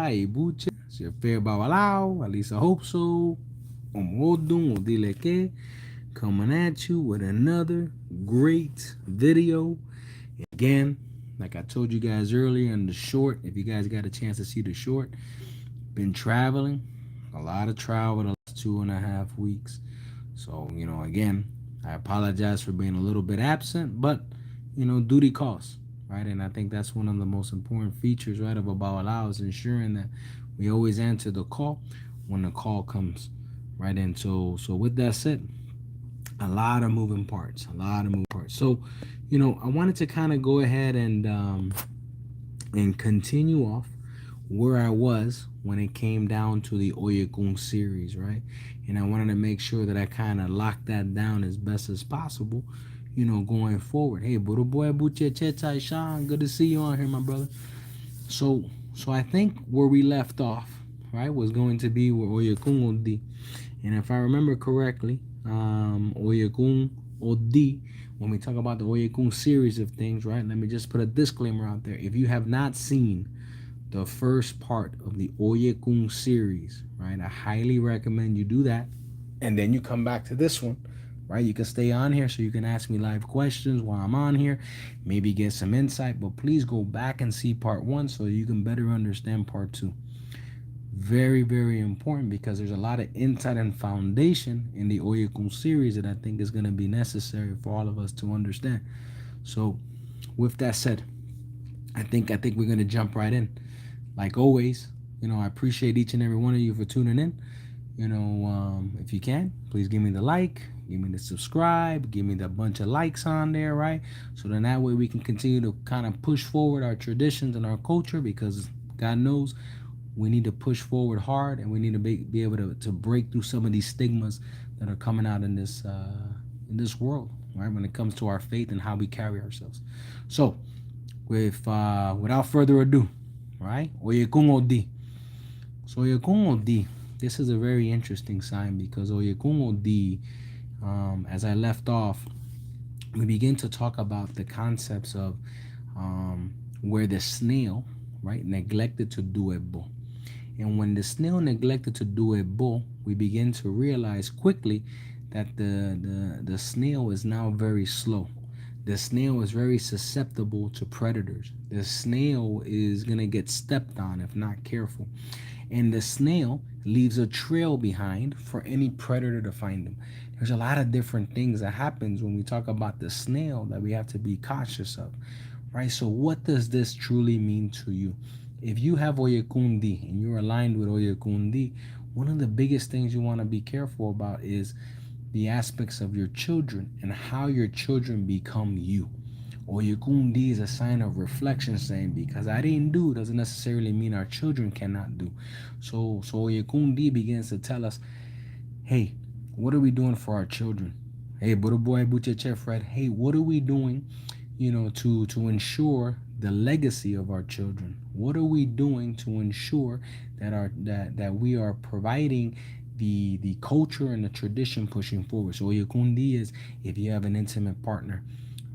Cheta, Ibuche, Shefe Babalao, at least I hope so. Omodun, Odileke, coming at you with another great video. Again, like I told you guys earlier in the short, if you guys got a chance to see the short, been traveling, a lot of travel the last 2.5 weeks. So, again, I apologize for being a little bit absent, but, duty calls, right? And I think that's one of the most important features, right, of a Bawalao is ensuring that we always answer the call when the call comes, right? And so with that said, a lot of moving parts, So, I wanted to kind of go ahead and continue off where I was when it came down to the Oyekun series, right? And I wanted to make sure that I kind of locked that down as best as possible, going forward. Hey, Buddha boy, Buche Chetai Shan, good to see you on here, my brother. So I think where we left off, right, was going to be where Oyekun Odi. And if I remember correctly, Oyekun Odi, when we talk about the Oyekun series of things, right, let me just put a disclaimer out there. If you have not seen the first part of the Oyekun series, right, I highly recommend you do that. And then you come back to this one, right? You can stay on here so you can ask me live questions while I'm on here, maybe get some insight, but please go back and see part 1 so you can better understand part 2. Very, very important, because there's a lot of insight and foundation in the Oyekun series that I think is going to be necessary for all of us to understand. So with that said, I think we're going to jump right in. Like always, I appreciate each and every one of you for tuning in. If you can, please give me the like, give me the subscribe, give me the bunch of likes on there, right? So then that way we can continue to kind of push forward our traditions and our culture, because God knows we need to push forward hard, and we need to be able to break through some of these stigmas that are coming out in this world, right? When it comes to our faith and how we carry ourselves. So without further ado, right? Oyekun Odi. So Oyekun Odi, this is a very interesting sign, because Oyekun Odi, as I left off, we begin to talk about the concepts of where the snail, right, neglected to do a bo. And when the snail neglected to do a bo, we begin to realize quickly that the snail is now very slow. The snail is very susceptible to predators. The snail is going to get stepped on if not careful. And the snail leaves a trail behind for any predator to find him. There's a lot of different things that happens when we talk about the snail that we have to be cautious of, right? So what does this truly mean to you? If you have Oyekun Di and you're aligned with Oyekun Di, one of the biggest things you want to be careful about is the aspects of your children and how your children become you. Oyekun Di is a sign of reflection, saying, because I didn't do doesn't necessarily mean our children cannot do. So Oyekun Di begins to tell us, hey, what are we doing for our children? Hey, Buddha boy, Bucha Chef Fred, hey, what are we doing, to ensure the legacy of our children? What are we doing to ensure that we are providing the culture and the tradition pushing forward? So Oyekun Di is, if you have an intimate partner,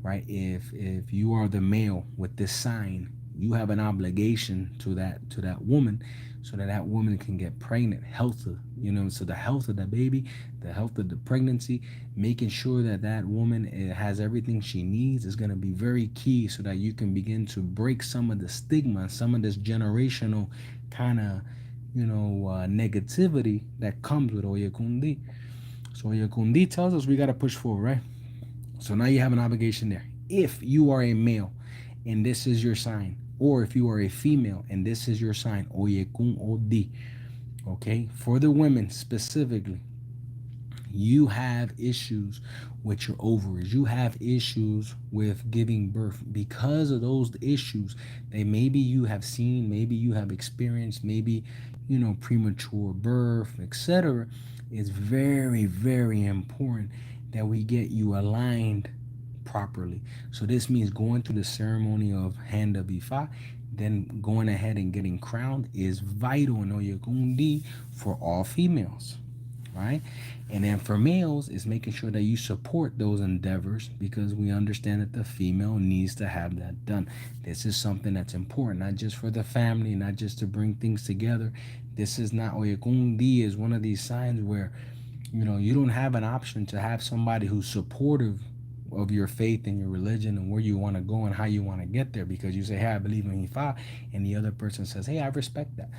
right? If you are the male with this sign, you have an obligation to that woman, so that woman can get pregnant, healthy, so the health of the baby, the health of the pregnancy, making sure that woman has everything she needs is going to be very key, so that you can begin to break some of the stigma, some of this generational kind of, negativity that comes with Oyekun Di. So Oyekun Di tells us we got to push forward, right? So now you have an obligation there. If you are a male and this is your sign, or if you are a female and this is your sign, Oyekun Odi, okay? For the women specifically, you have issues with your ovaries. You have issues with giving birth. Because of those issues that maybe you have seen, maybe you have experienced, maybe, premature birth, etc. It's very, very important that we get you aligned properly. So this means going through the ceremony of hand of Ifa, then going ahead and getting crowned is vital in Oyekun Di for all females, right? And then for males, it's making sure that you support those endeavors because we understand that the female needs to have that done. This is something that's important, not just for the family, not just to bring things together. This is not Oyekun is one of these signs where you don't have an option to have somebody who's supportive of your faith and your religion and where you want to go and how you want to get there, because you say, hey, I believe in Ifa, and the other person says, hey, I respect that.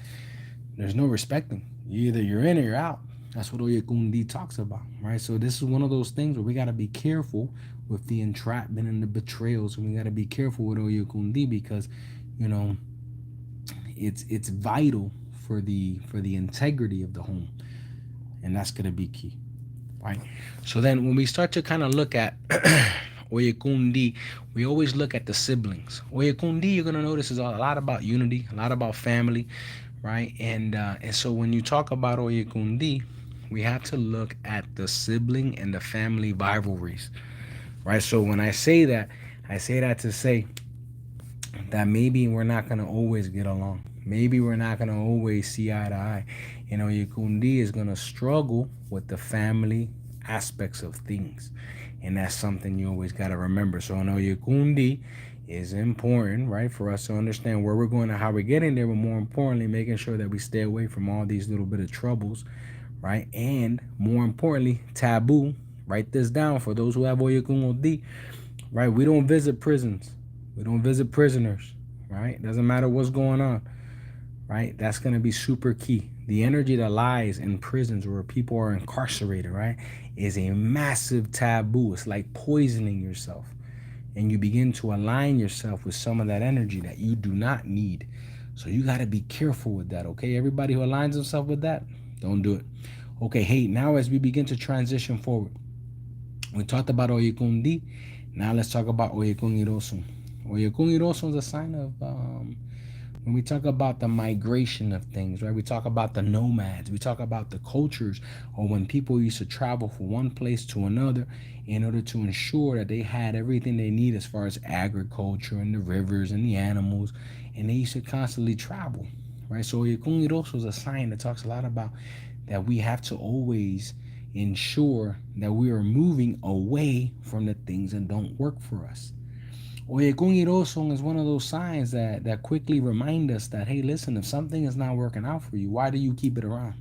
There's no respecting. Either you're in or you're out. That's what Oyekundi talks about, right? So this is one of those things where we got to be careful with the entrapment and the betrayals, and we got to be careful with Oyekundi because, it's vital for the integrity of the home, and that's going to be key, right? So then when we start to kind of look at Oyekundi, we always look at the siblings. Oyekundi, you're going to notice, is a lot about unity, a lot about family, right? And so when you talk about Oyekundi, we have to look at the sibling and the family rivalries, right? So when I say that to say that maybe we're not going to always get along. Maybe we're not going to always see eye to eye. Oyekundi is going to struggle with the family aspects of things. And that's something you always got to remember. So Oyekundi is important, right, for us to understand where we're going and how we're getting there, but more importantly, making sure that we stay away from all these little bit of troubles, right? And more importantly, taboo. Write this down for those who have Oyekun Ogbe, right? We don't visit prisons. We don't visit prisoners, right? Doesn't matter what's going on, right? That's going to be super key. The energy that lies in prisons where people are incarcerated, right, is a massive taboo. It's like poisoning yourself. And you begin to align yourself with some of that energy that you do not need. So you got to be careful with that, okay? Everybody who aligns themselves with that, don't do it. Okay, hey, now as we begin to transition forward, we talked about Oyekundi. Now let's talk about Oyekun Irosun. Oyekun Irosun is a sign of, when we talk about the migration of things, right? We talk about the nomads. We talk about the cultures, or when people used to travel from one place to another in order to ensure that they had everything they need as far as agriculture and the rivers and the animals, and they used to constantly travel, right? So Oyekun Irosun is a sign that talks a lot about that we have to always ensure that we are moving away from the things that don't work for us. Oyekun Irosun is one of those signs that quickly remind us that, hey, listen, if something is not working out for you, why do you keep it around?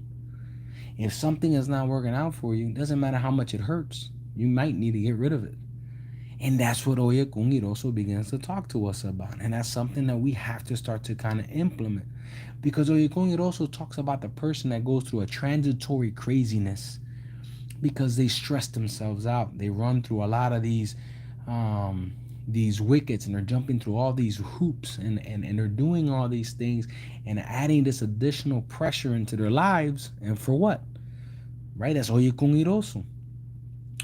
If something is not working out for you, it doesn't matter how much it hurts, you might need to get rid of it. And that's what Oyekun Irosun begins to talk to us about. And that's something that we have to start to kind of implement. Because Oyekun Irosun talks about the person that goes through a transitory craziness because they stress themselves out. They run through a lot of these wickets, and they're jumping through all these hoops, and they're doing all these things and adding this additional pressure into their lives. And for what? Right? That's Oyekun Irosun.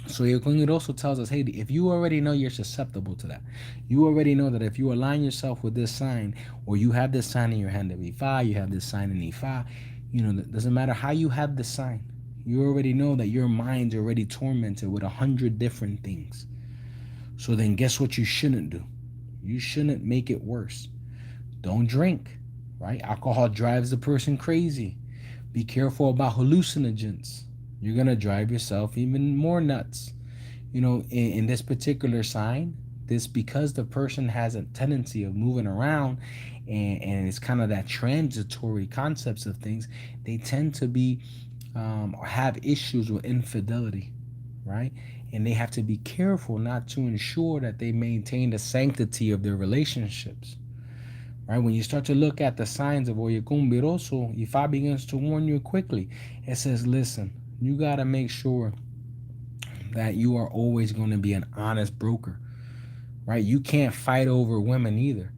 So Oyekun Irosun tells us, hey, if you already know you're susceptible to that, you already know that if you align yourself with this sign, or you have this sign in your hand of Ifa, you have this sign in Ifa, it doesn't matter how you have this sign. You already know that your mind's already tormented with 100 different things. So then guess what you shouldn't do? You shouldn't make it worse. Don't drink, right? Alcohol drives the person crazy. Be careful about hallucinogens. You're going to drive yourself even more nuts. In this particular sign, because the person has a tendency of moving around, and it's kind of that transitory concepts of things, they tend to be or have issues with infidelity, right? And they have to be careful not to ensure that they maintain the sanctity of their relationships, right? When you start to look at the signs of Oyekun Irosun, Ifa begins to warn you quickly. It says, listen, you got to make sure that you are always going to be an honest broker, right? You can't fight over women either.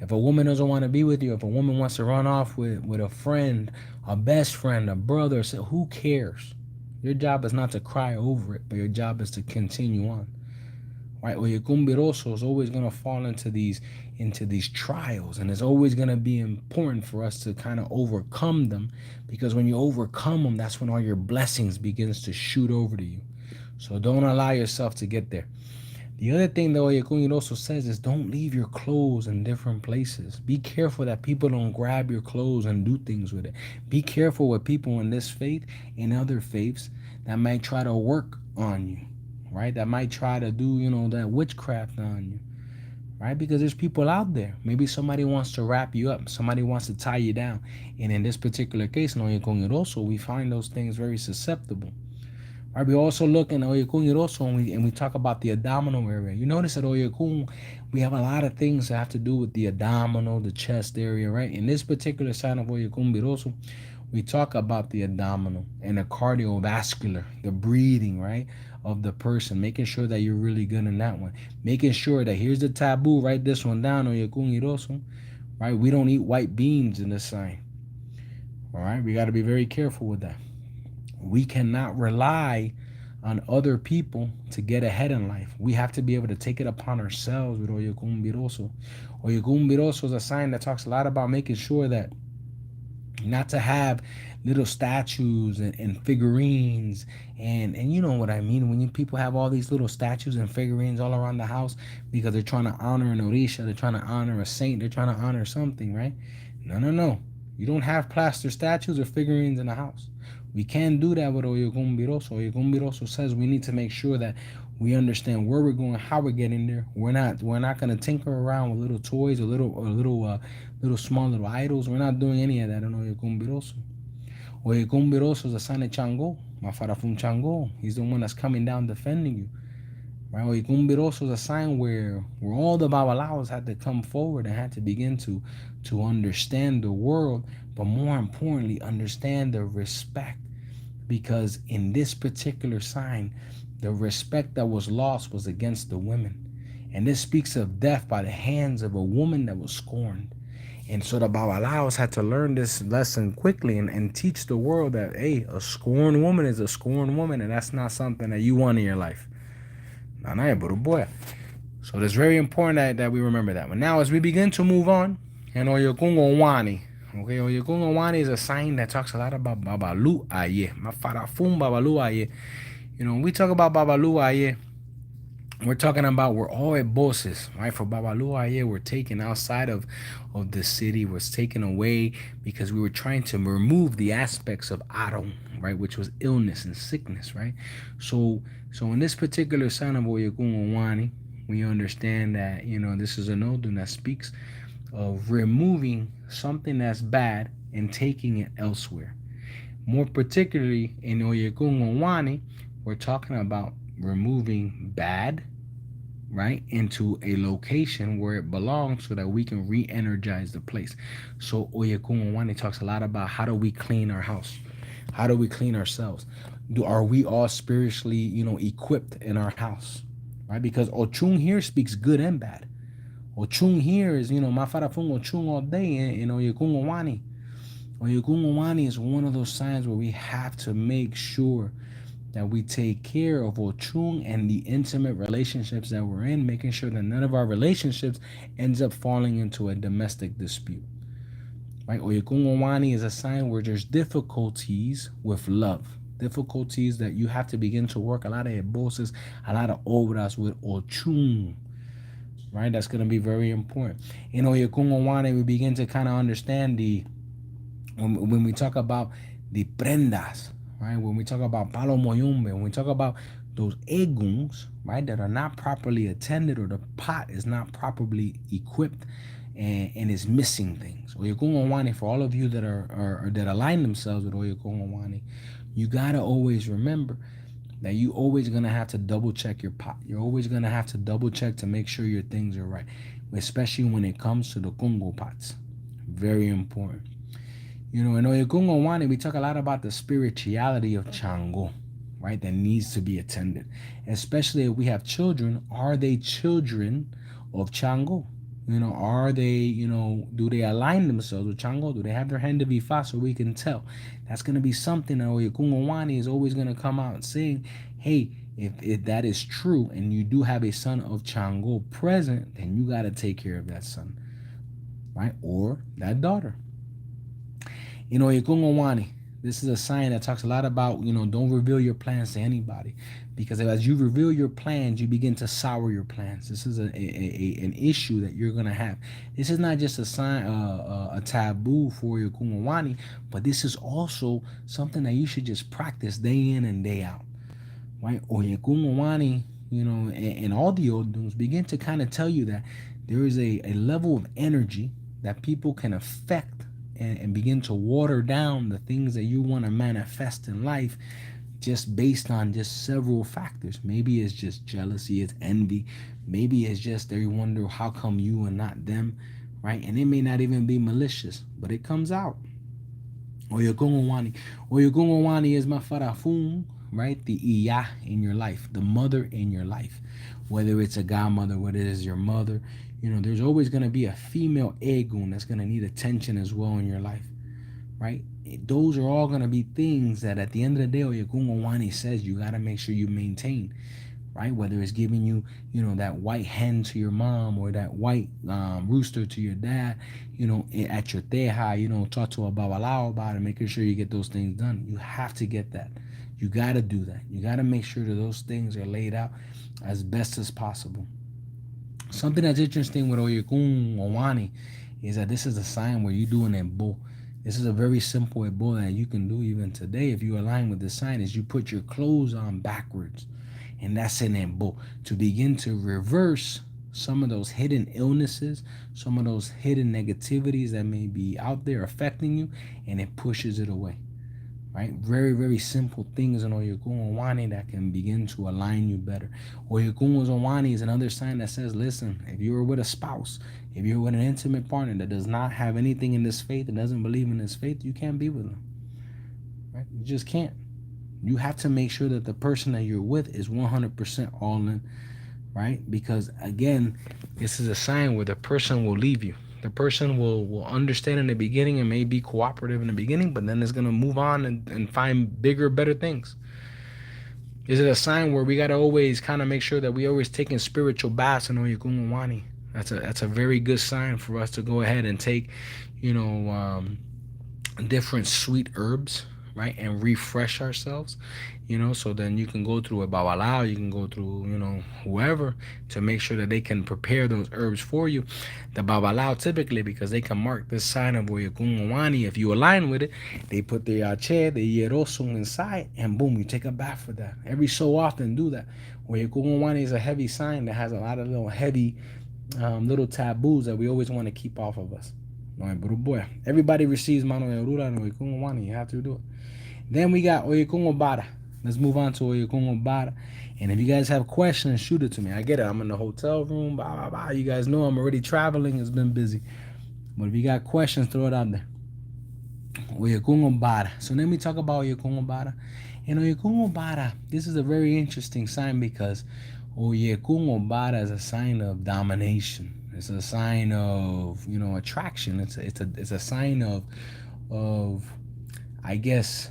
If a woman doesn't want to be with you, if a woman wants to run off with a friend, a best friend, a brother, so who cares? Your job is not to cry over it, but your job is to continue on. Right? Oyekun Irosun is always going to fall into these trials, and it's always going to be important for us to kind of overcome them, because when you overcome them, that's when all your blessings begins to shoot over to you. So don't allow yourself to get there. The other thing that Oyekun also says is don't leave your clothes in different places. Be careful that people don't grab your clothes and do things with it. Be careful with people in this faith and other faiths that might try to work on you, right? That might try to do, that witchcraft on you, right? Because there's people out there. Maybe somebody wants to wrap you up. Somebody wants to tie you down. And in this particular case, in Oyekun also, we find those things very susceptible. Right, we also look in Oyekun Iroso and we talk about the abdominal area. You notice at Oyekun, we have a lot of things that have to do with the abdominal, the chest area, right? In this particular sign of Oyekun Iroso, we talk about the abdominal and the cardiovascular, the breathing, right, of the person, making sure that you're really good in that one. Making sure that here's the taboo, write this one down, Oyekun Iroso, right? We don't eat white beans in this sign. All right, we got to be very careful with that. We cannot rely on other people to get ahead in life. We have to be able to take it upon ourselves with Oyekun Biroso. Oyekun Biroso is a sign that talks a lot about making sure that not to have little statues and figurines and you know what I mean when people have all these little statues and figurines all around the house because they're trying to honor an orisha, they're trying to honor a saint, they're trying to honor something, right? No. You don't have plaster statues or figurines in the house. We can't do that with Oyekun Biroso. Oyekun Biroso says we need to make sure that we understand where we're going, how we're getting there. We're not gonna tinker around with little toys or little small little idols. We're not doing any of that in Oyekun Biroso. Oyekun Biroso is a sign of Chango, Mafarafun Chango. He's the one that's coming down defending you. Right? Oyekun Biroso is a sign where all the Babalaos had to come forward and had to begin to understand the world, but more importantly, understand the respect. Because in this particular sign, the respect that was lost was against the women. And this speaks of death by the hands of a woman that was scorned. And so the Babalaos had to learn this lesson quickly and teach the world that, hey, a scorned woman is a scorned woman, and that's not something that you want in your life. So it's very important that we remember that one. Now, as we begin to move on, and Oyekun Owani. Okay, Oyekun Owani is a sign that talks a lot about Babalu Aye. Mafarafun Babalu Aye. When we talk about Babalu Aye, we're talking about we're all bosses, right? For Babalu Aye, we're taken outside of the city, was taken away because we were trying to remove the aspects of Aron, right? Which was illness and sickness, right? So in this particular sign of Oyekun Owani, we understand that, this is an Odun that speaks of removing something that's bad and taking it elsewhere. More particularly in Oyekun Owani, we're talking about removing bad, right, into a location where it belongs so that we can re-energize the place. So Oyekun Owani talks a lot about how do we clean our house? How do we clean ourselves? Are we all spiritually, equipped in our house? Right? Because Ochun here speaks good and bad. Ochun here is, Mafarafun Ochun all day in Oyekun Owani. Oyekun Owani is one of those signs where we have to make sure that we take care of Ochun and the intimate relationships that we're in, making sure that none of our relationships ends up falling into a domestic dispute. Right? Oyekun Owani is a sign where there's difficulties with love. Difficulties that you have to begin to work a lot of eboses, a lot of obras with Ochun. Right? That's going to be very important. In Oyekun Owani, we begin to kind of understand when we talk about the prendas, right? When we talk about palo moyumbe, when we talk about those eguns, right, that are not properly attended or the pot is not properly equipped and is missing things. Oyekun Owani, for all of you that are that align themselves with Oyekun Owani, you got to always remember that you always going to have to double check your pot. You're always going to have to double check to make sure your things are right, especially when it comes to the Congo pots. Very important. In Oyekun Owani, we talk a lot about the spirituality of Chango, right, that needs to be attended. Especially if we have children, are they children of Chango? Are they, do they align themselves with Chango? Do they have their hand to be fast so we can tell? That's going to be something that Oyekun Owani is always going to come out saying, hey, if that is true and you do have a son of Chango present, then you got to take care of that son, right? Or that daughter. In Oyekun Owani, This is a sign that talks a lot about, don't reveal your plans to anybody, because as you reveal your plans, you begin to sour your plans. This is an issue that you're gonna have. This is not just a sign, a taboo for your kumawani, but this is also something that you should just practice day in and day out, right? Or your kumawani, and all the old begin to kind of tell you that there is a level of energy that people can affect, and begin to water down the things that you want to manifest in life, just based on just several factors. Maybe it's just jealousy, it's envy, maybe it's just they wonder how come you and not them, right? And it may not even be malicious, but it comes out. Oyekun Wani is my farafun, right? The iya in your life, the mother in your life. Whether it's a godmother, whether it is your mother, there's always going to be a female egun that's going to need attention as well in your life, right? Those are all going to be things that at the end of the day, Oyekun Wani says you got to make sure you maintain, right? Whether it's giving you, that white hen to your mom, or that white rooster to your dad, at your teja, talk to a babalao about it, making sure you get those things done. You have to get that. You got to do that. You got to make sure that those things are laid out as best as possible. Something that's interesting with Oyekun Owani is that this is a sign where you're doing a bull. This is a very simple ebo that you can do even today if you align with the sign. Is you put your clothes on backwards, and that's an ebo to begin to reverse some of those hidden illnesses, some of those hidden negativities that may be out there affecting you, and it pushes it away. Right? Very, very simple things in Oyekun Owani that can begin to align you better. Oyekun Owani is another sign that says, listen, if you're with a spouse, if you're with an intimate partner that does not have anything in this faith and doesn't believe in this faith, you can't be with them. Right? You just can't. You have to make sure that the person that you're with is 100% all in, right? Because again, this is a sign where the person will leave you. The person will understand in the beginning and may be cooperative in the beginning, but then it's going to move on and find bigger, better things. Is it a sign where we got to always kind of make sure that we always taking spiritual baths in Oyekun Wani? That's a very good sign for us to go ahead and take, different sweet herbs, right, and refresh ourselves, so then you can go through a babalao, you can go through, whoever, to make sure that they can prepare those herbs for you. The babalao, typically, because they can mark this sign of Oyekun Wani, if you align with it, they put the yache, the yerosun inside, and boom, you take a bath for that. Every so often, do that. Oyekun Wani is a heavy sign that has a lot of little heavy, little taboos that we always want to keep off of us. But boy, everybody receives Mano Yorura and Oyekun Wani. You have to do it. Then we got Oyekun Obara. Let's move on to Oyekun Obara. And if you guys have questions, shoot it to me. I get it. I'm in the hotel room. Blah, blah, blah. You guys know I'm already traveling. It's been busy. But if you got questions, throw it out there. Oyekun Obara. So let me talk about Oyekun Obara. And Oyekun Obara, this is a very interesting sign because Oyekun Obara is a sign of domination. It's a sign of, attraction. It's a sign of I guess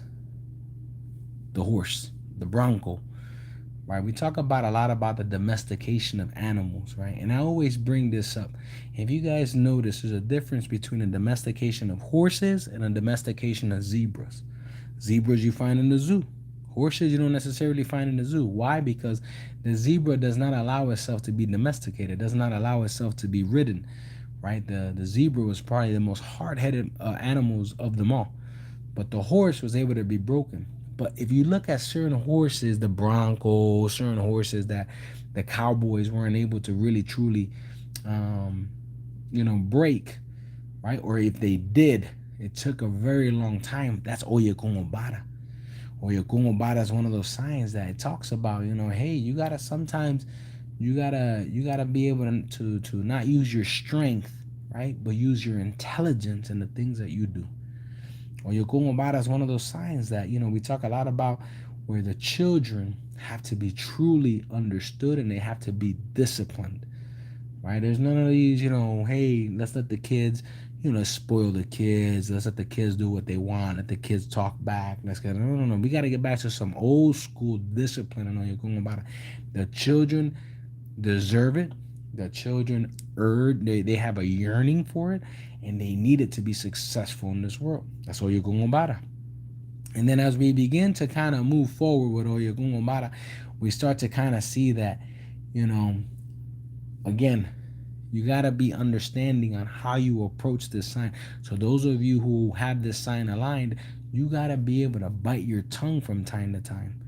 the horse, the bronco, right? We talk about a lot about the domestication of animals, right? And I always bring this up. If you guys notice, there's a difference between a domestication of horses and a domestication of zebras. Zebras you find in the zoo. Horses you don't necessarily find in the zoo. Why? Because the zebra does not allow itself to be domesticated, does not allow itself to be ridden, right? The zebra was probably the most hard-headed animals of them all. But the horse was able to be broken. But if you look at certain horses, the Broncos, certain horses that the Cowboys weren't able to really truly, break, right? Or if they did, it took a very long time. That's Oyekun Obara. Oyekun Obara is one of those signs that it talks about, hey, you gotta sometimes, you gotta be able to not use your strength, right? But use your intelligence in the things that you do. Oyekun Obara is one of those signs that, we talk a lot about, where the children have to be truly understood and they have to be disciplined, right? There's none of these, hey, let's let the kids, spoil the kids. Let's let the kids do what they want. Let the kids talk back. No. We got to get back to some old school discipline in Oyekun Obara. The children deserve it. The children they have a yearning for it, and they need it to be successful in this world. That's Oyekun Obara. And then as we begin to kind of move forward with Oyekun Ogbe, we start to kind of see that, you know, again, you got to be understanding on how you approach this sign. So those of you who have this sign aligned, you got to be able to bite your tongue from time to time.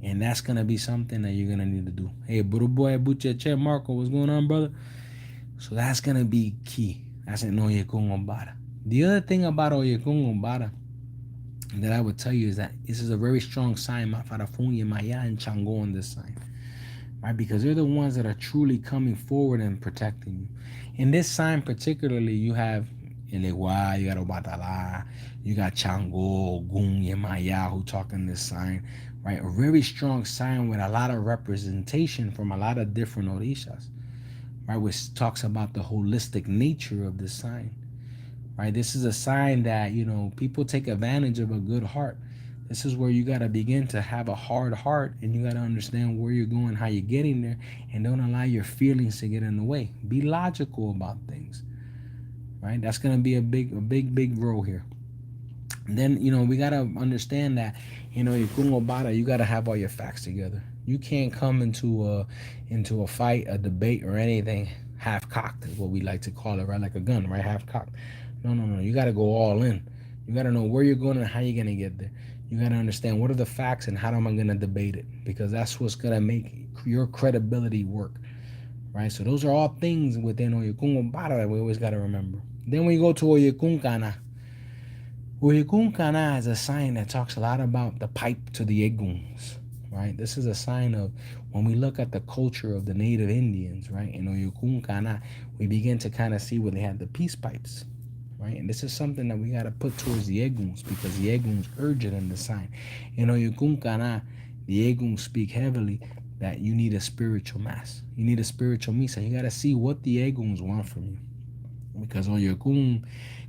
And that's going to be something that you're going to need to do. Hey, Buddha boy, Bucheche Marco, what's going on, brother? So that's going to be key. That's an Oyekun Ogbe. The other thing about Oyekun Ogbe that I would tell you is that this is a very strong sign, Mafarafunya, Maya, and Chango on this sign. Right? Because they're the ones that are truly coming forward and protecting you. In this sign particularly, you have Elewa, you got Obatala, you got Chango, Gun, Yemaya who talk in this sign, right? A very strong sign with a lot of representation from a lot of different Orishas, right? Which talks about the holistic nature of this sign, right? This is a sign that, people take advantage of a good heart. This is where you got to begin to have a hard heart, and you got to understand where you're going, how you're getting there, and don't allow your feelings to get in the way. Be logical about things, right? That's going to be a big role here. And then, we got to understand that, your Kungobara, you got to have all your facts together. You can't come into a fight, a debate, or anything half cocked, is what we like to call it, right? Like a gun, right? Half cocked. No. You got to go all in. You got to know where you're going and how you're going to get there. You got to understand what are the facts and how am I going to debate it, because that's what's going to make your credibility work, right? So those are all things within Oyekun Ogbe that we always got to remember. Then we go to Oyekun Kana. Oyekun Kana is a sign that talks a lot about the pipe to the Eguns, right? This is a sign of when we look at the culture of the native Indians, right? In Oyekun Kana, we begin to kind of see where they had the peace pipes, right? And this is something that we got to put towards the Eguns, because the Eguns urge it in the sign. In Oyekun Kana, the Eguns speak heavily that you need a spiritual mass. You need a spiritual misa. You got to see what the Eguns want from you, because Oyekun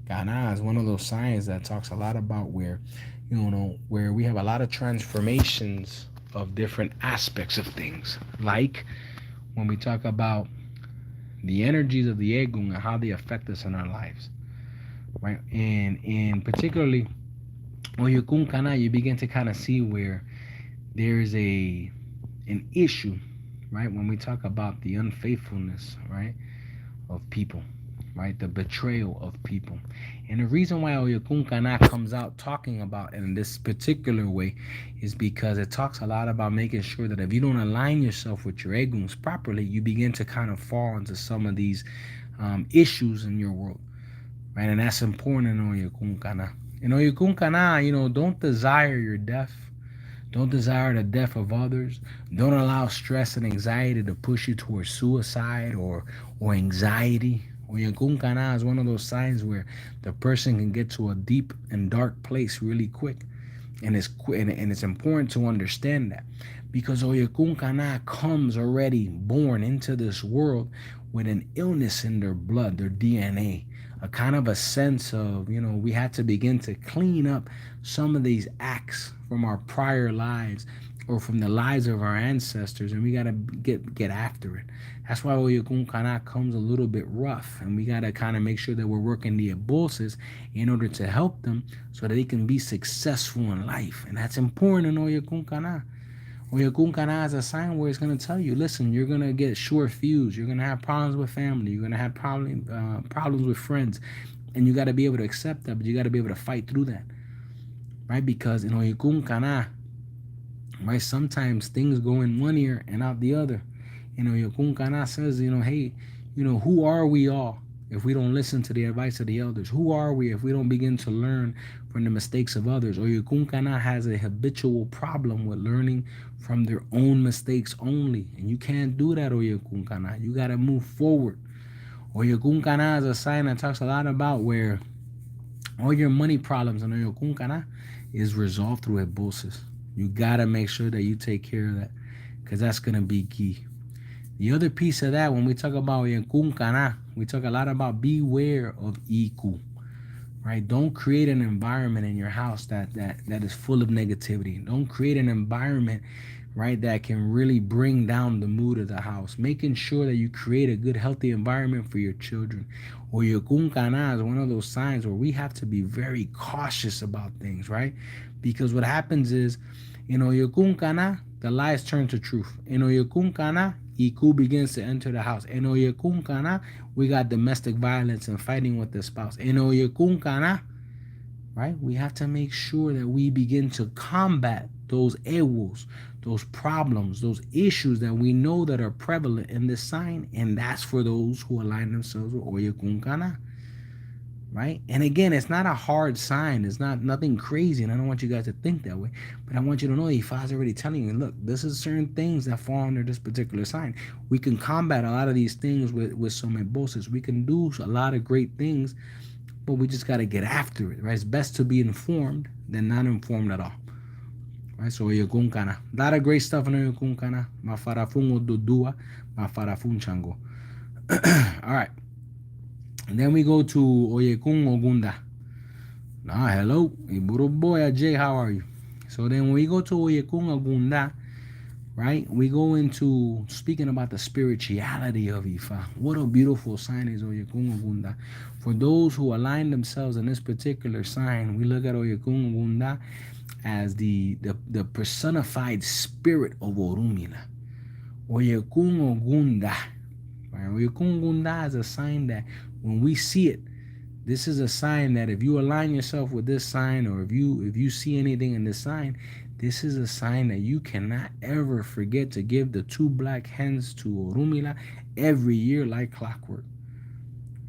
Kana is one of those signs that talks a lot about where we have a lot of transformations of different aspects of things. Like when we talk about the energies of the Egun and how they affect us in our lives, right? And particularly Oyekun Kana, you begin to kind of see where there's an issue, right? When we talk about the unfaithfulness, right, of people, right? The betrayal of people. And the reason why Oyekun Kana comes out talking about it in this particular way is because it talks a lot about making sure that if you don't align yourself with your eguns properly, you begin to kind of fall into some of these issues in your world, right? And that's important in Oyekun Kana. In Oyekun Kana, don't desire your death. Don't desire the death of others. Don't allow stress and anxiety to push you towards suicide or anxiety. Oyekun Kana is one of those signs where the person can get to a deep and dark place really quick. And it's important to understand that, because Oyekun Kana comes already born into this world with an illness in their blood, their DNA, a kind of a sense of, we had to begin to clean up some of these acts from our prior lives or from the lives of our ancestors, and we got to get after it. That's why Oyekun Kana comes a little bit rough, and we got to kind of make sure that we're working the eboses in order to help them so that they can be successful in life. And that's important in Oyekun Kana. Oyekun Kana is a sign where it's going to tell you, listen, you're going to get short fuse. You're going to have problems with family. You're going to have problems with friends. And you got to be able to accept that, but you got to be able to fight through that, right? Because in Oyekun Kana, right, sometimes things go in one ear and out the other. Oyekun Kana says, hey, who are we all if we don't listen to the advice of the elders? Who are we if we don't begin to learn from the mistakes of others? Oyekun Kana has a habitual problem with learning from their own mistakes only. And you can't do that, Oyekun Kana. You got to move forward. Oyekun Kana is a sign that talks a lot about where all your money problems in Oyekun Kana is resolved through eboses. You got to make sure that you take care of that, because that's going to be key. The other piece of that, when we talk about Oyekun Kana, we talk a lot about beware of Iku, right? Don't create an environment in your house that is full of negativity. Don't create an environment, right, that can really bring down the mood of the house, making sure that you create a good, healthy environment for your children. Oyekun Kana is one of those signs where we have to be very cautious about things, right? Because what happens is, in Oyekun Kana, the lies turn to truth. In Oyekun Kana, Iku begins to enter the house. In Oyekun Kana, we got domestic violence and fighting with the spouse. In Oyekun Kana, right? We have to make sure that we begin to combat those ewos, those problems, those issues that we know that are prevalent in this sign, and that's for those who align themselves with Oyekun Kana, right? And again, it's not a hard sign. It's not nothing crazy, and I don't want you guys to think that way. But I want you to know Ifa's already telling you, look, this is certain things that fall under this particular sign. We can combat a lot of these things with some embosses. We can do a lot of great things, but we just got to get after it, right? It's best to be informed than not informed at all, right? So Oyekun Kana, a lot of great stuff in Oyekun Kana. Mafarafun Ododua, Mafarafun Chango. All right, and then we go to Oyekun Ogunda. Hello, Iburo boy, Jay, how are you? So then when we go to Oyekun Ogunda, right, we go into speaking about the spirituality of Ifa. What a beautiful sign is Oyekun Ogunda. For those who align themselves in this particular sign, we look at Oyekun Ogunda as the personified spirit of Orumila. Oyekun Ogunda. Right? Oyekun Ogunda is a sign that when we see it, this is a sign that if you align yourself with this sign, or if you see anything in this sign, this is a sign that you cannot ever forget to give the 2 black hens to Orumila every year like clockwork,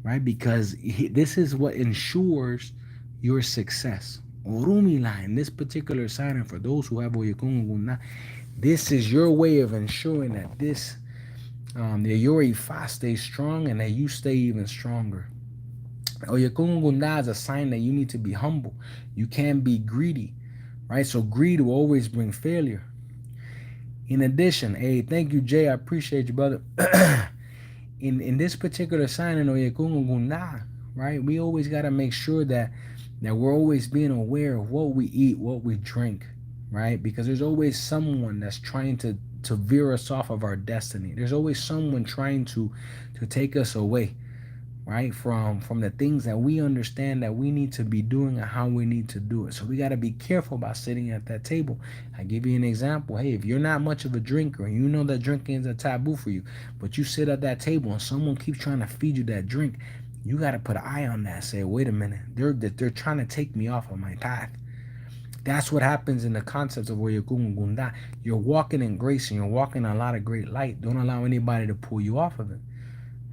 right? Because this is what ensures your success. Orumila in this particular sign, and for those who have Oyekun Ogunda, this is your way of ensuring that that your Ifa stays strong and that you stay even stronger. Oyekun Ogunda is a sign that you need to be humble. You can't be greedy, right? So greed will always bring failure. In addition, hey, thank you, Jay. I appreciate you, brother. in this particular sign in Oyekun Ogunda, right? We always got to make sure that we're always being aware of what we eat, what we drink, right? Because there's always someone that's trying to veer us off of our destiny. There's always someone trying to take us away, right, from the things that we understand that we need to be doing and how we need to do it. So we got to be careful about sitting at that table. I give you an example. Hey, if you're not much of a drinker and you know that drinking is a taboo for you, but you sit at that table and someone keeps trying to feed you that drink, you got to put an eye on that. Say, wait a minute, they're trying to take me off of my path. That's what happens in the concepts of Oyekun Ogunda. You're walking in grace and you're walking in a lot of great light. Don't allow anybody to pull you off of it,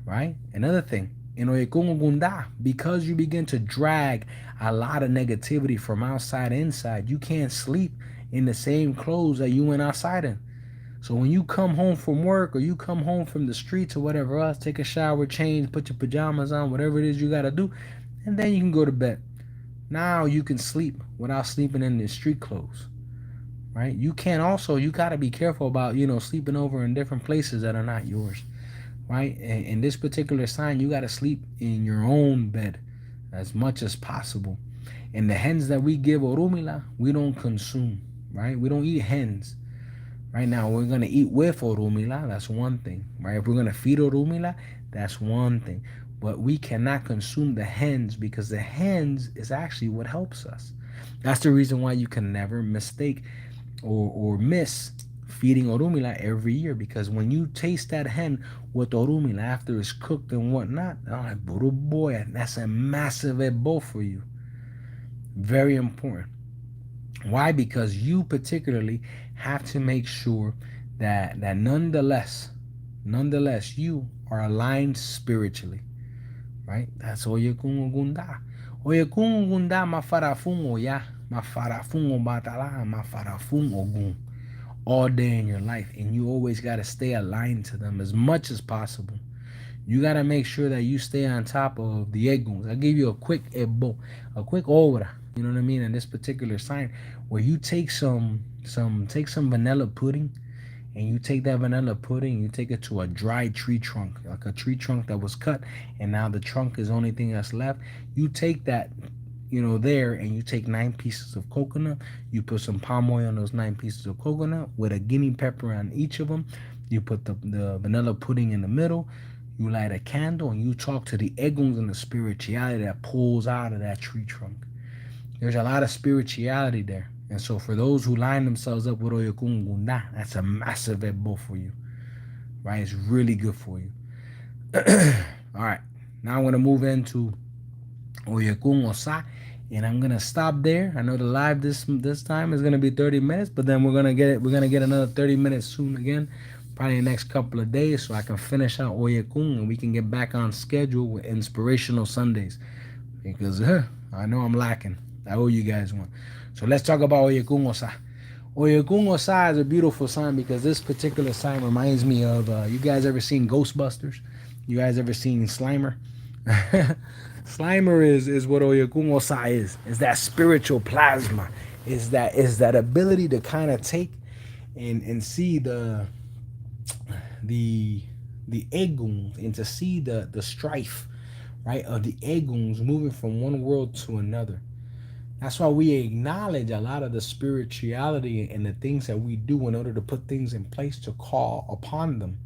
right? Another thing, in Oyekun Ogunda, because you begin to drag a lot of negativity from outside inside, you can't sleep in the same clothes that you went outside in. So when you come home from work or you come home from the streets or whatever else, take a shower, change, put your pajamas on, whatever it is you got to do, and then you can go to bed. Now you can sleep without sleeping in the street clothes, right? You got to be careful about, sleeping over in different places that are not yours, right? And in this particular sign, you got to sleep in your own bed as much as possible. And the hens that we give Orumila, we don't consume, right? We don't eat hens. Right now, we're going to eat with Orumila. That's one thing, right? If we're going to feed Orumila, that's one thing. But we cannot consume the hens because the hens is actually what helps us. That's the reason why you can never mistake or miss feeding Orumila every year, because when you taste that hen with Orumila after it's cooked and whatnot, boy, that's a massive ebo for you. Very important. Why? Because you particularly have to make sure that nonetheless you are aligned spiritually, right? That's Oyekun Ogunda. Oyekun Ogunda mafarafun oya, mafarafun obatala, mafarafun ogun. All day in your life, and you always got to stay aligned to them as much as possible. You got to make sure that you stay on top of the eguns. I'll give you a quick obra, you know what I mean, in this particular sign, where you take some vanilla pudding, and you take that vanilla pudding, you take it to a dry tree trunk, like a tree trunk that was cut, and now the trunk is the only thing that's left. You take that there, and you take 9 pieces of coconut, you put some palm oil on those 9 pieces of coconut with a guinea pepper on each of them. You put the vanilla pudding in the middle. You light a candle and you talk to the egons and the spirituality that pulls out of that tree trunk. There's a lot of spirituality there. And so for those who line themselves up with Oyekun Gunda, that's a massive ebo for you. Right? It's really good for you. All right. Now I'm going to move into Oyekun Osa, and I'm gonna stop there. I know the live this time is gonna be 30 minutes, but then we're gonna get another 30 minutes soon again, probably the next couple of days, so I can finish out Oyekun and we can get back on schedule with Inspirational Sundays, because I know I'm lacking. I owe you guys one. So let's talk about Oyekun Osa. Oyekun Osa is a beautiful sign because this particular sign reminds me of you guys ever seen Ghostbusters? You guys ever seen Slimer? Slimer is what Oyekun Osa is. Is that spiritual plasma. Is that ability to kind of take and see the eguns, and to see the strife, right, of the eguns moving from one world to another. That's why we acknowledge a lot of the spirituality and the things that we do in order to put things in place to call upon them.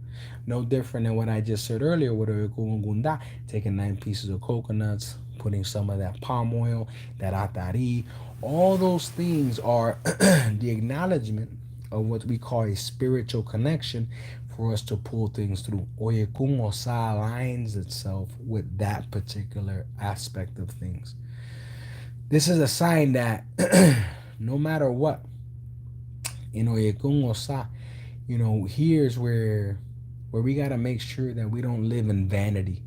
No different than what I just said earlier with Oyekun Gunda, taking 9 pieces of coconuts, putting some of that palm oil, that atari. All those things are the acknowledgement of what we call a spiritual connection for us to pull things through. Oyekun Osa aligns itself with that particular aspect of things. This is a sign that no matter what, in Oyekun Osa, here's where we got to make sure that we don't live in vanity.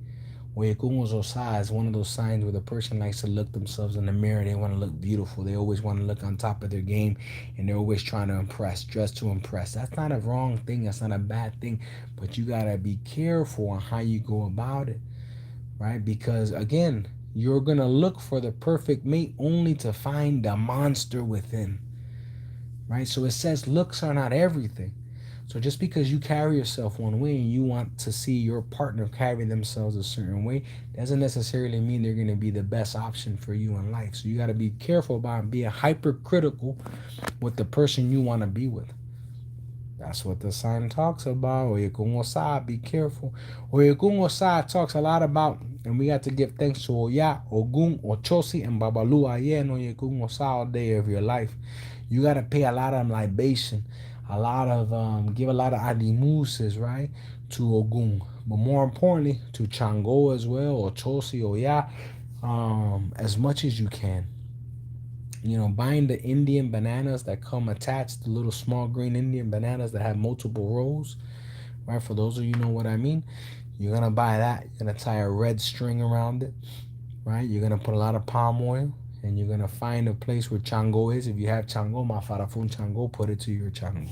Oyekun Osa is one of those signs where the person likes to look themselves in the mirror. They want to look beautiful. They always want to look on top of their game, and they're always trying to impress, dress to impress. That's not a wrong thing. That's not a bad thing. But you got to be careful on how you go about it, right? Because, again, you're going to look for the perfect mate only to find the monster within, right? So it says looks are not everything. So just because you carry yourself one way and you want to see your partner carry themselves a certain way, doesn't necessarily mean they're going to be the best option for you in life. So you got to be careful about being hypercritical with the person you want to be with. That's what the sign talks about. Oyekun Osa, be careful. Oyekun Osa talks a lot about, and we got to give thanks to Oya, Ogun, Ochosi, and Babalu Aye and Oyekun Osa all day of your life. You got to pay a lot of libation, a lot of, give a lot of adimuses, right, to Ogun. But more importantly, to Chango as well, Ochosi, Oya, as much as you can. Buying the Indian bananas that come attached, the little small green Indian bananas that have multiple rows, right? For those of you know what I mean, you're going to buy that. You're going to tie a red string around it, right? You're going to put a lot of palm oil, and you're going to find a place where Chango is. If you have Chango, Mafarafun Chango, put it to your Chango.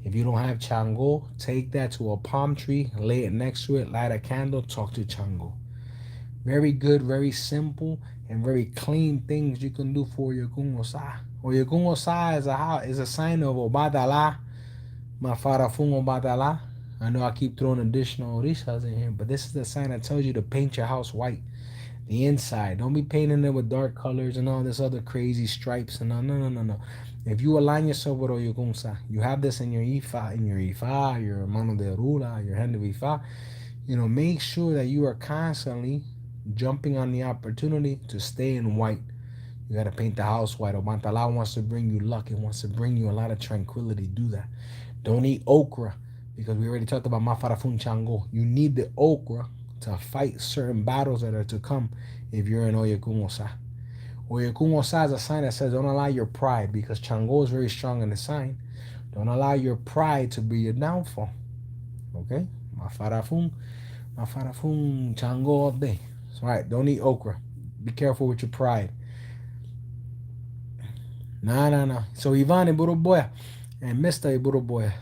If you don't have Chango, take that to a palm tree, lay it next to it, light a candle, talk to Chango. Very good, very simple, and very clean things you can do for Oyekun Osa. Oyekun Osa is a sign of Obadala, Mafarafun Obadala. I know I keep throwing additional orishas in here, but this is the sign that tells you to paint your house white. The inside. Don't be painting it with dark colors and all this other crazy stripes and no. If you align yourself with Oyekun Osa, you have this in your Ifa, your mano de rula, your hand of Ifa. Make sure that you are constantly jumping on the opportunity to stay in white. You got to paint the house white. Obantala wants to bring you luck. It wants to bring you a lot of tranquility. Do that. Don't eat okra, because we already talked about Mafarafun Chango. You need the okra to fight certain battles that are to come if you're in Oyekun Osa. Oyekun Osa is a sign that says don't allow your pride, because Chango is very strong in the sign. Don't allow your pride to be your downfall. Okay? Mafarafun Chango all day. All right, don't eat okra. Be careful with your pride. Nah. So Ivan Iburuboya and Mr. Iburuboya.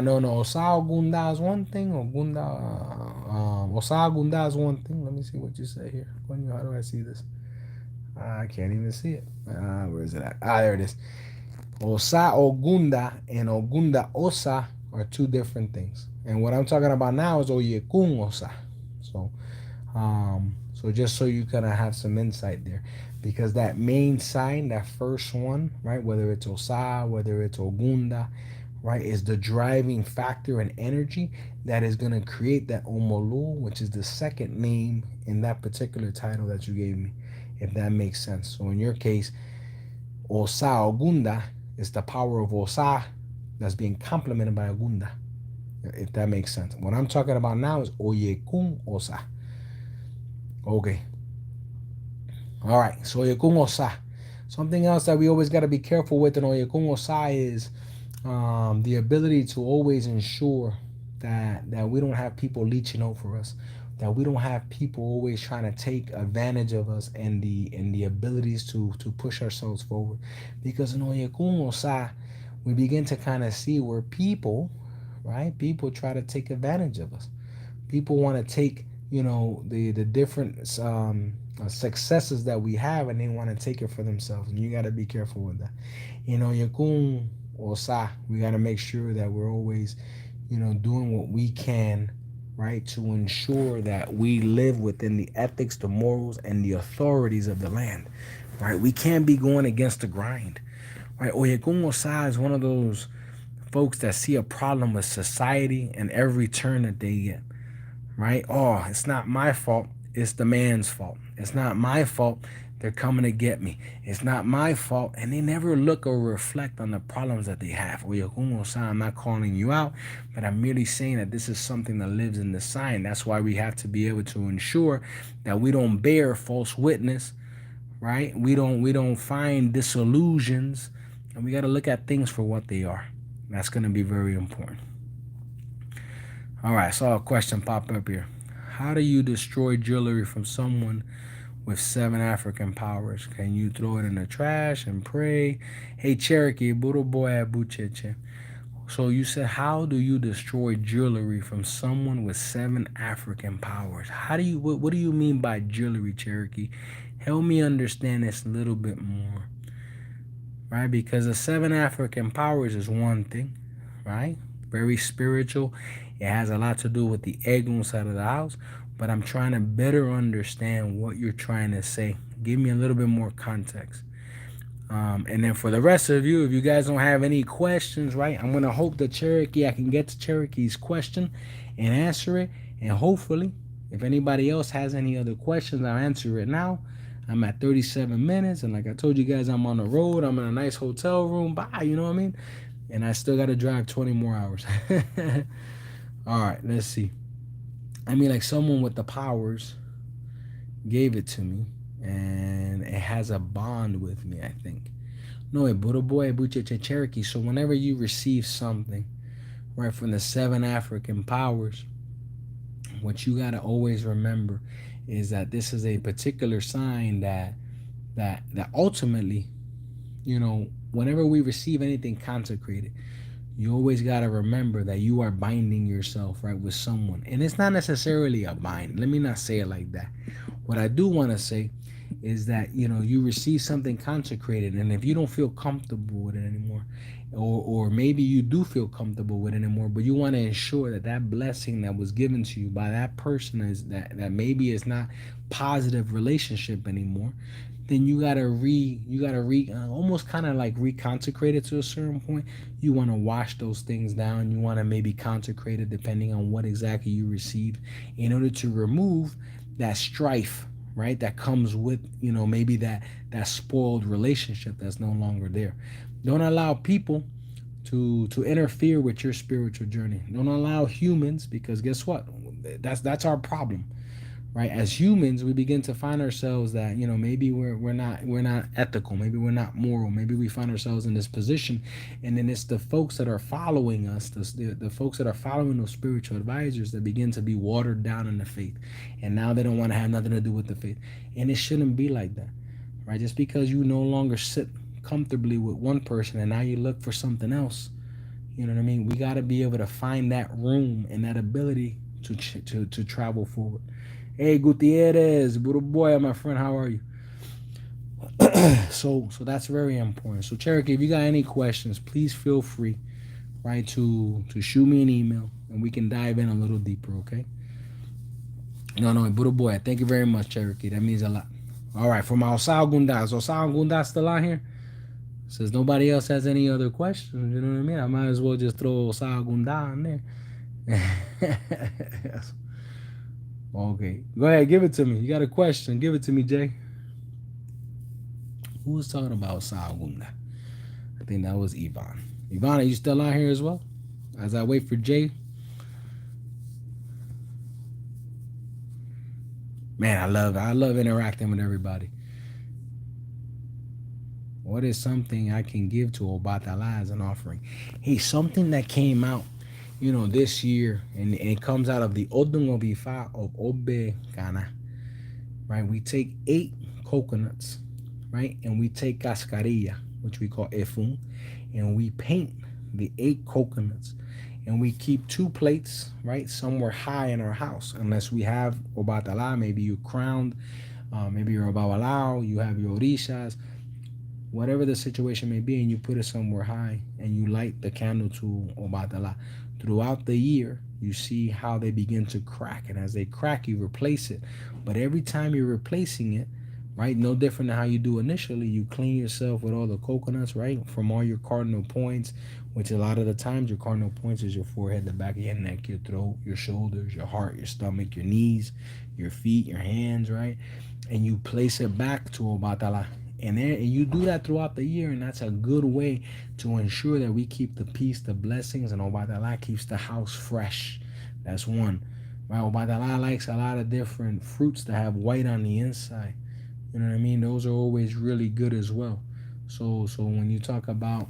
No. Osa Gunda is one thing. Osa Gunda is one thing. Let me see what you say here. How do I see this? I can't even see it. Where is it at? There it is. Osa Ogunda and Ogunda Osa are two different things. And what I'm talking about now is Oyekun Osa. So just so you kind of have some insight there. because that main sign, that first one, right, whether it's Osa, whether it's Ogunda, right, is the driving factor and energy that is going to create that Omolu, which is the second name in that particular title that you gave me, if that makes sense. So in your case, Osa Ogunda is the power of Osa that's being complemented by Ogunda, if that makes sense. What I'm talking about now is Oyekun Osa. Okay. All right. So Oyekun Osa. Something else that we always got to be careful with in Oyekun Osa is the ability to always ensure that we don't have people leeching over us, that we don't have people always trying to take advantage of us and the abilities to push ourselves forward. Because in Oyekun Osa, we begin to kind of see where people, right? People try to take advantage of us. People want to take, the different successes that we have, and they want to take it for themselves. And you got to be careful with that. Yakun or Sa, we got to make sure that we're always, doing what we can, right, to ensure that we live within the ethics, the morals, and the authorities of the land, right? We can't be going against the grind, right? Oyekun Osa is one of those folks that see a problem with society and every turn that they get, right? Oh, it's not my fault. It's the man's fault. It's not my fault. They're coming to get me. It's not my fault. And they never look or reflect on the problems that they have. I'm not calling you out, but I'm merely saying that this is something that lives in the sign. That's why we have to be able to ensure that we don't bear false witness, right? We don't find disillusions, and we got to look at things for what they are. That's going to be very important. All right, I saw a question pop up here. How do you destroy jewelry from someone with 7 African powers? Can you throw it in the trash and pray? Hey, Cherokee, Budo boy Abucheche. So you said, how do you destroy jewelry from someone with 7 African powers? What do you mean by jewelry, Cherokee? Help me understand this a little bit more, right? Because the 7 African powers is one thing, right? Very spiritual. It has a lot to do with the Egun side of the house, but I'm trying to better understand what you're trying to say. Give me a little bit more context. And then for the rest of you, if you guys don't have any questions, right, I'm going to hope that I can get to Cherokee's question and answer it. And hopefully, if anybody else has any other questions, I'll answer it now. I'm at 37 minutes. And like I told you guys, I'm on the road. I'm in a nice hotel room. Bye, you know what I mean? And I still got to drive 20 more hours. All right, let's see. I mean, like someone with the powers gave it to me, and it has a bond with me, I think. No, Buddha boy, Bucheche Cherokee. So whenever you receive something, right, from the 7 African powers, what you got to always remember is that this is a particular sign that ultimately, whenever we receive anything consecrated, you always got to remember that you are binding yourself, right, with someone. And it's not necessarily a bind. Let me not say it like that. What I do want to say is that, you receive something consecrated, and if you don't feel comfortable with it anymore, or maybe you do feel comfortable with it anymore, but you want to ensure that that blessing that was given to you by that person is that maybe it's not positive relationship anymore, then you gotta almost kind of like reconsecrate it to a certain point. You want to wash those things down. You want to maybe consecrate it depending on what exactly you received, in order to remove that strife, right, that comes with, maybe that spoiled relationship that's no longer there. Don't allow people to interfere with your spiritual journey. Don't allow humans, because guess what? That's our problem, right? As humans, we begin to find ourselves that, maybe we're not ethical, maybe we're not moral, maybe we find ourselves in this position, and then it's the folks that are following us, the folks that are following those spiritual advisors, that begin to be watered down in the faith, and now they don't want to have nothing to do with the faith. And it shouldn't be like that, right? Just because you no longer sit comfortably with one person and now you look for something else, you know what I mean? We got to be able to find that room and that ability to travel forward. Hey, Gutierrez, little boy, my friend, how are you? So that's very important. So Cherokee, if you got any questions, please feel free, right, to shoot me an email, and we can dive in a little deeper, okay? No, Buddha boy, thank you very much, Cherokee. That means a lot. All right, from our Gunda. So Gunda still out here? Since nobody else has any other questions, you know what I mean? I might as well just throw Gunda in there. Okay. Go ahead, give it to me. You got a question. Give it to me, Jay. Who was talking about Gunda? I think that was Yvonne. Yvonne, are you still out here as well? As I wait for Jay. Man, I love interacting with everybody. What is something I can give to Obatala as an offering? Hey, something that came out, this year, and it comes out of the Odun Obifa of Obe Ghana, right? We take 8 coconuts, right? And we take cascarilla, which we call efun, and we paint the 8 coconuts. And we keep 2 plates, right, somewhere high in our house, unless we have Obatala, maybe you're crowned, maybe you're a Babalao, you have your Orishas, whatever the situation may be, and you put it somewhere high, and you light the candle to Obatala. Throughout the year, you see how they begin to crack, and as they crack, you replace it. But every time you're replacing it, right, no different than how you do initially, you clean yourself with all the coconuts, right, from all your cardinal points, which a lot of the times your cardinal points is your forehead, the back of your neck, your throat, your shoulders, your heart, your stomach, your knees, your feet, your hands, right, and you place it back to Obatala. And you do that throughout the year, and that's a good way to ensure that we keep the peace, the blessings, and Obatala keeps the house fresh. That's one. Right? Obatala likes a lot of different fruits that have white on the inside. You know what I mean? Those are always really good as well. So when you talk about,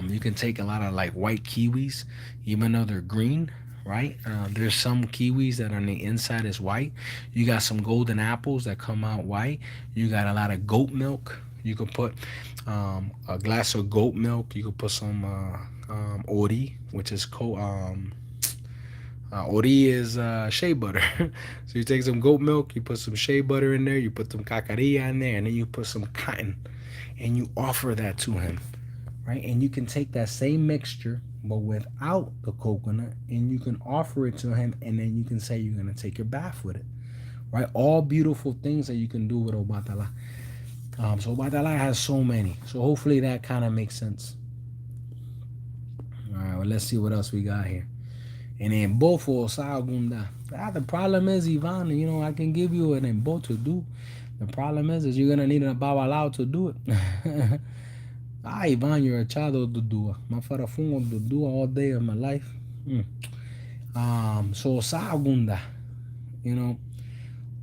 you can take a lot of like white kiwis, even though they're green, right? There's some kiwis that on the inside is white. You got some golden apples that come out white. You got a lot of goat milk. You could put a glass of goat milk. You could put some ori, which is ori is shea butter. So you take some goat milk, you put some shea butter in there, you put some cacarilla in there, and then you put some cotton, and you offer that to him, right? And you can take that same mixture, but without the coconut, and you can offer it to him, and then you can say you're going to take your bath with it, right? All beautiful things that you can do with Obatala. So Obatala has so many. So hopefully that kind of makes sense. All right, well, let's see what else we got here. And then both for Sagunda. The problem is, Ivan, I can give you an embo to do. The problem is you're going to need a babalao to do it. Ivan, you're a child of Dudua. My father phone of Dudua all day of my life. So Sagunda,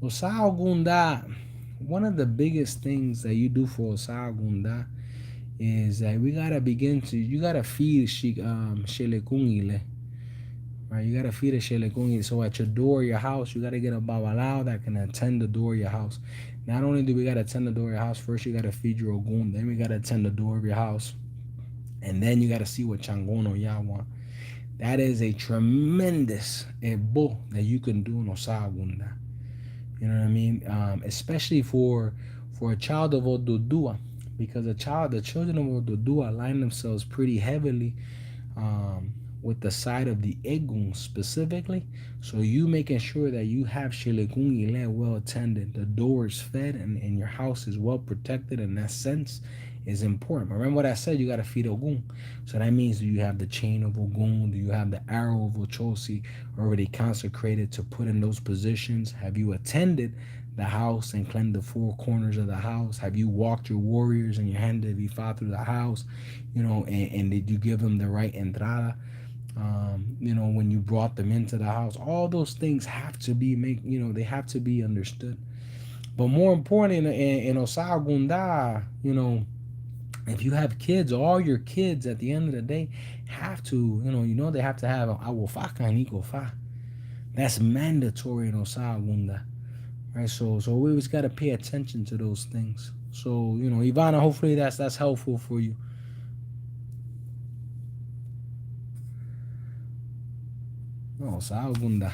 Sagunda, one of the biggest things that you do for Sagunda is that you gotta feed Shelekungile. Right, you gotta feed a Shelekungile. So at your door of your house, you gotta get a babalao that can attend the door of your house. Not only do we gotta attend the door of your house, first you gotta feed your Ogun, then we gotta attend the door of your house, and then you gotta see what Changono ya want. That is a tremendous ebo that you can do in Osagunda. You know what I mean? Especially for a child of Odudua, because the children of Odudua align themselves pretty heavily with the side of the Egun specifically. So you making sure that you have Shilekungile well attended, the door is fed, and your house is well protected in that sense is important. Remember what I said, you got to feed Ogun. So that means, do you have the chain of Ogun? Do you have the arrow of Ochosi already consecrated to put in those positions? Have you attended the house and cleansed the 4 corners of the house? Have you walked your warriors and your hand if you fought through the house? And did you give them the right entrada? When you brought them into the house, all those things have to be they have to be understood. But more important in Osagunda, if you have kids, all your kids at the end of the day have to, they have to have awofaka and ikofa. That's mandatory in Osagunda, right? So we always got to pay attention to those things. So Ivana, hopefully that's helpful for you. No, Sagunda.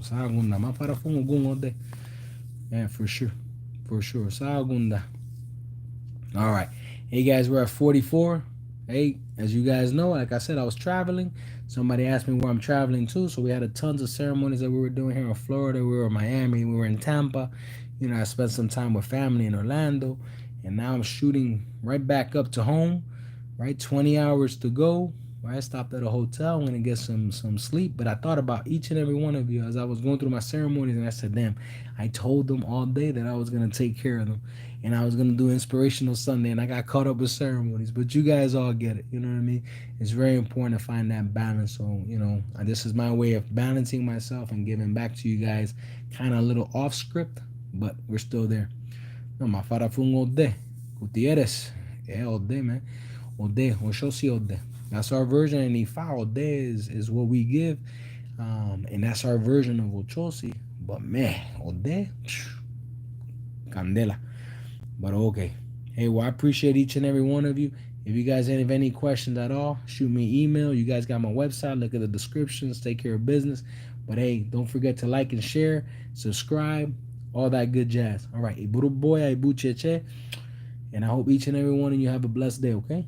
Sagunda. My para fungo gung all day. Yeah, for sure. Sagunda. All right. Hey, guys, we're at 44. Hey, as you guys know, like I said, I was traveling. Somebody asked me where I'm traveling to. So we had tons of ceremonies that we were doing here in Florida. We were in Miami. We were in Tampa. You know, I spent some time with family in Orlando, and now I'm shooting right back up to home. Right, 20 hours to go. Right, I stopped at a hotel. I'm gonna get some sleep. But I thought about each and every one of you as I was going through my ceremonies, and I said, "Damn, I told them all day that I was gonna take care of them, and I was gonna do Inspirational Sunday, and I got caught up with ceremonies." But you guys all get it. You know what I mean? It's very important to find that balance. So you know, this is my way of balancing myself and giving back to you guys, kind of a little off script, but we're still there. No, my father fue un Ode. Gutierrez. Yeah, Ode, man. Ode. Oshosi Ode. That's our version. And Ifa Ode is what we give. And that's our version of Ochosi. But man, Ode, candela. But okay. Hey, well, I appreciate each and every one of you. If you guys have any questions at all, shoot me an email. You guys got my website. Look at the descriptions. Take care of business. But hey, don't forget to like and share, subscribe, all that good jazz. All right. Iburu boy, Ibu cheche. And I hope each and every one of you have a blessed day, okay?